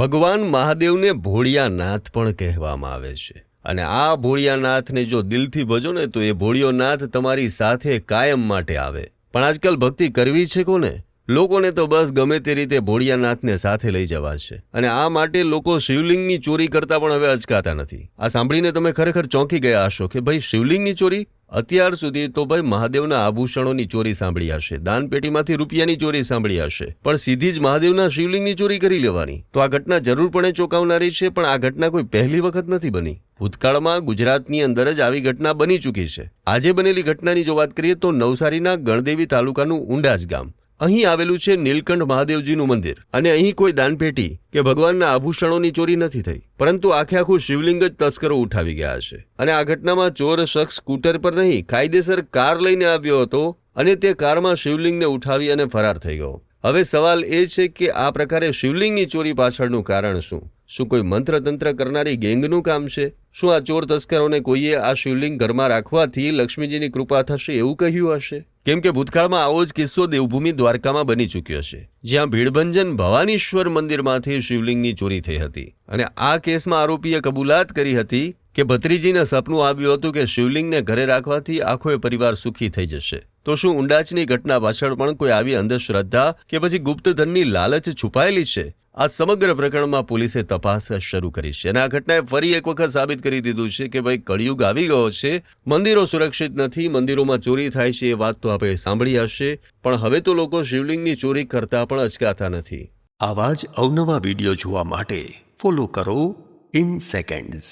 ભગવાન મહાદેવને ભોળિયાનાથ પણ કહેવામાં આવે છે અને આ ભોળિયાનાથને જો દિલથી ભજો ને તો એ ભોળિયોનાથ તમારી સાથે કાયમ માટે આવે. પણ આજકાલ ભક્તિ કરવી છે કોને? લોકોને તો બસ ગમે તે રીતે ભોળિયાનાથને સાથે લઈ જવા છે અને આ માટે લોકો શિવલિંગની ચોરી કરતા પણ હવે અચકાતા નથી. આ સાંભળીને તમે ખરેખર ચોંકી ગયા હશો કે ભાઈ શિવલિંગની ચોરી? અત્યાર સુધી તો ભાઈ મહાદેવના આભૂષણોની ચોરી સાંભળી હશે, દાનપેટીમાંથી રૂપિયાની ચોરી સાંભળી હશે, પણ સીધી જ મહાદેવના શિવલિંગની ચોરી કરી લેવાની. તો આ ઘટના જરૂરપણે ચોંકાવનારી છે, પણ આ ઘટના કોઈ પહેલી વખત નથી બની. ભૂતકાળમાં ગુજરાતની અંદર જ આવી ઘટના બની ચૂકી છે. આજે બનેલી ઘટનાની જો વાત કરીએ તો નવસારીના ગણદેવી તાલુકાનું ઉંડાજ ગામ. અહીં આવેલું છે નીલકંઠ મહાદેવજીનું મંદિર અને અહીં કોઈ દાનપેટી કે ભગવાનના આભૂષણોની ચોરી નથી થઈ, પરંતુ આખું શિવલિંગ જ તસ્કરો ઉઠાવી ગયા છે. અને આ ઘટનામાં ચોર શખ્સ સ્કૂટર પર નહીં, કાયદેસર કાર લઈને આવ્યો હતો અને તે કારમાં શિવલિંગને ઉઠાવી અને ફરાર થઈ ગયો. હવે સવાલ એ છે કે આ પ્રકારે શિવલિંગની ચોરી પાછળનું કારણ શું? શું કોઈ મંત્રતંત્ર કરનારી ગેંગનું કામ છે? શું આ ચોર તસ્કરોને કોઈએ આ શિવલિંગ ઘરમાં રાખવાથી લક્ષ્મીજીની કૃપા થશે એવું કહ્યું હશે? કેમ કે ભૂતકાળમાં આવો જ કિસ્સો દેવભૂમિ દ્વારકામાં બની ચૂક્યો છે, જ્યાં ભીડભંજન ભવાનીશ્વર મંદિરમાંથી શિવલિંગની ચોરી થઈ હતી અને આ કેસમાં આરોપીએ કબૂલાત કરી હતી કે ભત્રીજીને સપનું આવ્યું હતું કે શિવલિંગને ઘરે રાખવાથી આખો પરિવાર સુખી થઈ જશે. તો શું ઉંડાચની ઘટના પાછળ પણ કોઈ આવી અંધશ્રદ્ધા કે પછી ગુપ્તધનની લાલચ છુપાયેલી છે? આ સમગ્ર પ્રકરણમાં પોલીસે તપાસ શરૂ કરી છે અને આ ઘટનાએ ફરી એક વખત સાબિત કરી દીધું છે કે ભાઈ કળિયુગ આવી ગયો છે. મંદિરો સુરક્ષિત નથી, મંદિરોમાં ચોરી થાય છે એ વાત તો આપણે સાંભળી હશે, પણ હવે તો લોકો શિવલિંગની ચોરી કરતા પણ અચકાતા નથી. આવા જ અવનવા વિડીયો જોવા માટે ફોલો કરો ઇન સેકન્ડ્સ.